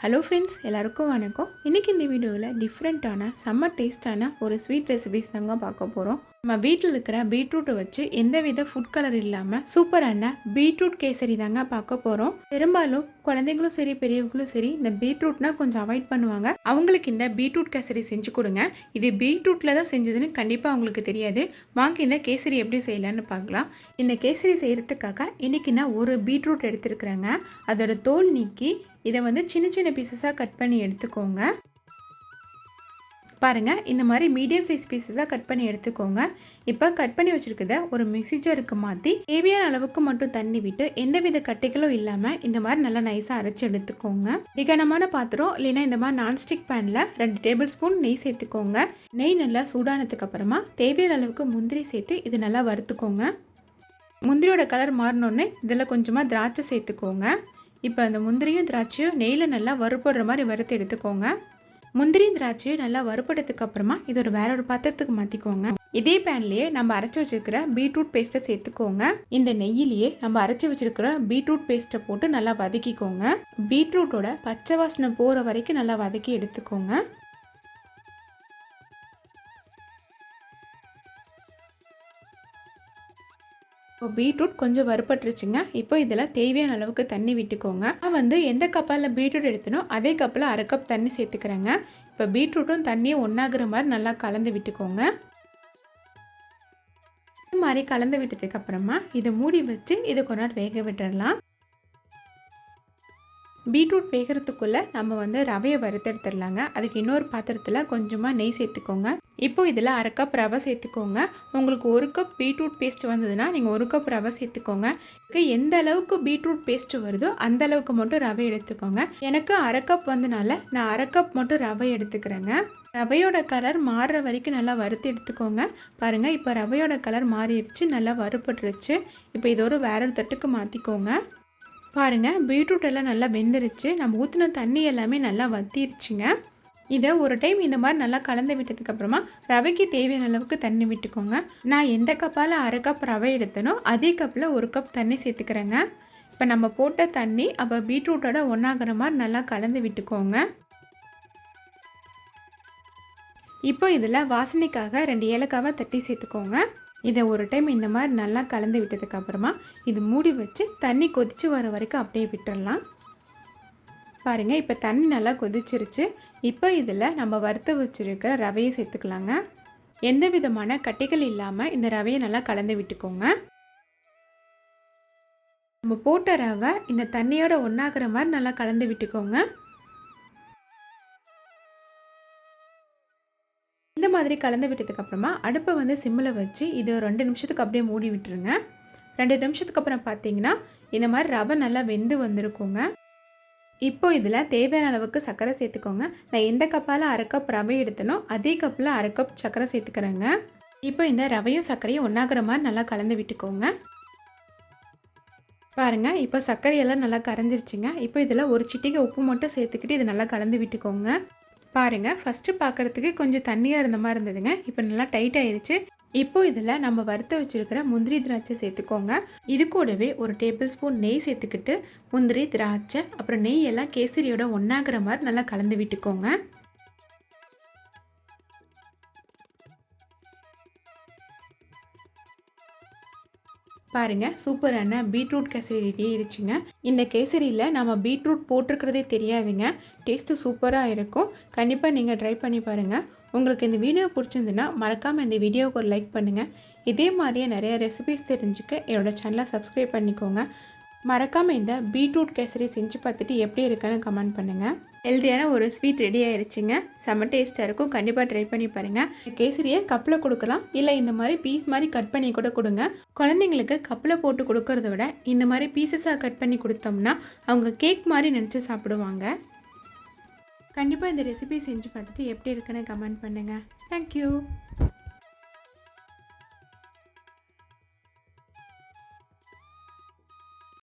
Hello friends, எல்லாருக்கும் வணக்கம். இன்றைக்கி இந்த வீடியோவில் டிஃப்ரெண்ட்டான செம்ம டேஸ்ட்டான ஒரு ஸ்வீட் ரெசிபிஸ் தாங்க பார்க்க போகிறோம். நம்ம வீட்டில் இருக்கிற பீட்ரூட்டை வச்சு எந்தவித ஃபுட் கலர் இல்லாமல் சூப்பரான பீட்ரூட் கேசரி தாங்க பார்க்க போகிறோம். பெரும்பாலும் குழந்தைங்களும் சரி பெரியவங்களும் சரி இந்த பீட்ரூட்னா கொஞ்சம் அவாய்ட் பண்ணுவாங்க. அவங்களுக்கு இந்த பீட்ரூட் கேசரி செஞ்சு கொடுங்க. இது பீட்ரூட்டில் தான் செஞ்சதுன்னு கண்டிப்பாக அவங்களுக்கு தெரியாது. வாங்க இந்த கேசரி எப்படி செய்யலான்னு பார்க்கலாம். இந்த கேசரி செய்கிறதுக்காக இன்றைக்கி நான் ஒரு பீட்ரூட் எடுத்துருக்குறேங்க. அதோட தோல் நீக்கி இதை வந்து சின்ன சின்ன பீசஸாக கட் பண்ணி எடுத்துக்கோங்க. பாருங்கள், இந்த மாதிரி மீடியம் சைஸ் பீசஸாக கட் பண்ணி எடுத்துக்கோங்க. இப்போ கட் பண்ணி வச்சுருக்கத ஒரு மிக்ஸி ஜாருக்கு மாற்றி தேவையான அளவுக்கு மட்டும் தண்ணி விட்டு எந்தவித கட்டைகளும் இல்லாமல் இந்த மாதிரி நல்லா நைஸாக அரைச்சி எடுத்துக்கோங்க. கனமான பாத்திரம் இல்லைன்னா இந்த மாதிரி நான்ஸ்டிக் பேனில் 2 டேபிள் ஸ்பூன் நெய் சேர்த்துக்கோங்க. நெய் நல்லா சூடானதுக்கு அப்புறமா தேவையான அளவுக்கு முந்திரி சேர்த்து இது நல்லா வறுத்துக்கோங்க. முந்திரியோட கலர் மாறினோடனே இதில் கொஞ்சமாக திராட்சை சேர்த்துக்கோங்க. இப்போ அந்த முந்திரியும் திராட்சையும் நெய்யில் நல்லா வறுப்படுற மாதிரி வறுத்து எடுத்துக்கோங்க. முந்திரி திராட்சையும் நல்லா வறுப்படத்துக்கு அப்புறமா இது வேற ஒரு பாத்திரத்துக்கு மாற்றிக்கோங்க. இதே பேன்லேயே நம்ம அரைச்சி வச்சிருக்கிற பீட்ரூட் பேஸ்ட்டை சேர்த்துக்கோங்க. இந்த நெய்யிலேயே நம்ம அரைச்சி வச்சிருக்கிற பீட்ரூட் பேஸ்ட்டை போட்டு நல்லா வதக்கிக்கோங்க. பீட்ரூட்டோட பச்சை வாசனை போகிற வரைக்கும் நல்லா வதக்கி எடுத்துக்கோங்க. இப்போ பீட்ரூட் கொஞ்சம் வறுப்பட்டுருச்சுங்க. இப்போ இதில் தேவையான அளவுக்கு தண்ணி விட்டுக்கோங்க. நான் எந்த கப்பால் பீட்ரூட் எடுத்தனோ அதே கப்பில் 1/2 கப் தண்ணி சேர்த்துக்கிறேங்க. இப்போ பீட்ரூட்டும் தண்ணியும் ஒன்றாகிற மாதிரி நல்லா கலந்து விட்டுக்கோங்க. இந்த மாதிரி கலந்து விட்டதுக்கு அப்புறமா இதை மூடி வச்சு இதை கொஞ்ச நேரம் வேக விட்டுடலாம். பீட்ரூட் வேகிறதுக்குள்ளே நம்ம ரவையை வறுத்தெடுத்துடலாங்க. அதுக்கு இன்னொரு பாத்திரத்தில் கொஞ்சமாக நெய் சேர்த்துக்கோங்க. இப்போ இதில் 1/2 கப் ரவை சேர்த்துக்கோங்க. உங்களுக்கு 1 கப் பீட்ரூட் பேஸ்ட் வந்ததுன்னா நீங்கள் 1 கப் ரவை சேர்த்துக்கோங்க. எந்த அளவுக்கு பீட்ரூட் பேஸ்ட் வருதோ அந்த அளவுக்கு மட்டும் ரவை எடுத்துக்கோங்க. எனக்கு 1/2 கப் வந்தனால நான் 1/2 கப் மட்டும் ரவை எடுத்துக்கிறேங்க. ரவையோட கலர் மாறுற வரைக்கும் நல்லா வறுத்து எடுத்துக்கோங்க. பாருங்கள், இப்போ ரவையோட கலர் மாறிடுச்சு, நல்லா வறுப்பட்டுருச்சு. இப்போ இது வேற ஒரு தட்டுக்கு மாற்றிக்கோங்க. பாருங்கள், பீட்ரூட் எல்லாம் நல்லா வெந்துருச்சு. நம்ம ஊற்றின தண்ணி எல்லாமே நல்லா வத்திருச்சுங்க. இதை ஒரு டைம் இந்த மாதிரி நல்லா கலந்து விட்டதுக்கப்புறமா ரவைக்கு தேவையான அளவுக்கு தண்ணி விட்டுக்கோங்க. நான் எந்த கப்பால் 1/2 கப் ரவை எடுத்தனோ அதே கப்பில் 1 கப் தண்ணி சேர்த்துக்கிறேங்க. இப்போ நம்ம போட்ட தண்ணி அப்போ பீட்ரூட்டோட ஒன்றாகிற மாதிரி நல்லா கலந்து விட்டுக்கோங்க. இப்போ இதில் வாசனைக்காக 2 ஏலக்காவை தட்டி சேர்த்துக்கோங்க. இதை ஒரு டைம் இந்த மாதிரி நல்லா கலந்து விட்டதுக்கப்புறமா இது மூடி வச்சு தண்ணி கொதித்து வர வரைக்கும் அப்படியே விட்டுடலாம். பாருங்கள், இப்போ தண்ணி நல்லா கொதிச்சிருச்சு. இப்போ இதில் நம்ம வறுத்து வச்சுருக்கிற ரவையை சேர்த்துக்கலாங்க. எந்த விதமான கட்டிகள் இல்லாமல் இந்த ரவையை நல்லா கலந்து விட்டுக்கோங்க. நம்ம போட்ட ரவை இந்த தண்ணியோட ஒன்றாகிற மாதிரி நல்லா கலந்து விட்டுக்கோங்க. இந்த மாதிரி கலந்து விட்டதுக்கு அப்புறமா அடுப்பை சிம்மில் வச்சு இது 2 நிமிஷத்துக்கு அப்படியே மூடி விட்டுருங்க. 2 நிமிஷத்துக்கு அப்புறம் பார்த்தீங்கன்னா இந்த மாதிரி ரவை நல்லா வெந்து வந்திருக்குங்க. இப்போ இதில் தேவையான அளவுக்கு சர்க்கரை சேர்த்துக்கோங்க. நான் எந்த கப்பால் 1/2 கப் ரவை எடுத்தனோ அதே கப்பில் 1/2 கப் சர்க்கரை சேர்த்துக்கிறேங்க. இப்போ இந்த ரவையும் சர்க்கரையும் ஒன்றாகிற மாதிரி நல்லா கலந்து விட்டுக்கோங்க. பாருங்கள், இப்போ சர்க்கரையெல்லாம் நல்லா கரைஞ்சிருச்சுங்க. இப்போ இதில் ஒரு சிட்டிகை உப்பு மட்டும் சேர்த்துக்கிட்டு இது நல்லா கலந்து விட்டுக்கோங்க. பாருங்கள், ஃபஸ்ட்டு பார்க்குறதுக்கு கொஞ்சம் தண்ணியாக இருந்த மாதிரி இருந்ததுங்க. இப்போ நல்லா டைட் ஆயிடுச்சு. இப்போ இதில் நம்ம வறுத்து வச்சுருக்கிற முந்திரி திராட்சை சேர்த்துக்கோங்க. இது கூடவே 1 டேபிள் ஸ்பூன் நெய் சேர்த்துக்கிட்டு முந்திரி திராட்சை அப்புறம் நெய் எல்லாம் கேசரியோட ஒன்றாகிற மாதிரி நல்லா கலந்து விட்டுக்கோங்க. பாருங்கள், சூப்பரான பீட்ரூட் கேசரி ரெடி ஆயிடுச்சுங்க. இந்த கேசரியில் நம்ம பீட்ரூட் போட்டிருக்கிறதே தெரியாதுங்க. டேஸ்ட்டு சூப்பராக இருக்கும். கண்டிப்பாக நீங்கள் ட்ரை பண்ணி பாருங்கள். உங்களுக்கு இந்த வீடியோ பிடிச்சிருந்துன்னா மறக்காமல் இந்த வீடியோவுக்கு ஒரு லைக் பண்ணுங்கள். இதே மாதிரியே நிறைய ரெசிபிஸ் தெரிஞ்சுக்க என்னோடய சேனலை சப்ஸ்கிரைப் பண்ணிக்கோங்க. மறக்காமல் இந்த பீட்ரூட் கேசரி செஞ்சு பார்த்துட்டு எப்படி இருக்குன்னு கமெண்ட் பண்ணுங்கள். ஹெல்த்தியான ஒரு ஸ்வீட் ரெடி ஆயிடுச்சுங்க. செம்ம டேஸ்ட்டாக இருக்கும். கண்டிப்பாக ட்ரை பண்ணி பாருங்கள். கேசரியை கப்பில் கொடுக்கலாம், இல்லை இந்த மாதிரி பீஸ் மாதிரி கட் பண்ணி கூட கொடுங்க. குழந்தைங்களுக்கு கப்பில் போட்டு கொடுக்கறத விட இந்த மாதிரி பீசஸாக கட் பண்ணி கொடுத்தோம்னா அவங்க கேக் மாதிரி நினச்சி சாப்பிடுவாங்க. கண்டிப்பாக இந்த ரெசிபி செஞ்சு பார்த்துட்டு எப்படி இருக்குன்னு கமெண்ட் பண்ணுங்கள். தேங்க்யூ.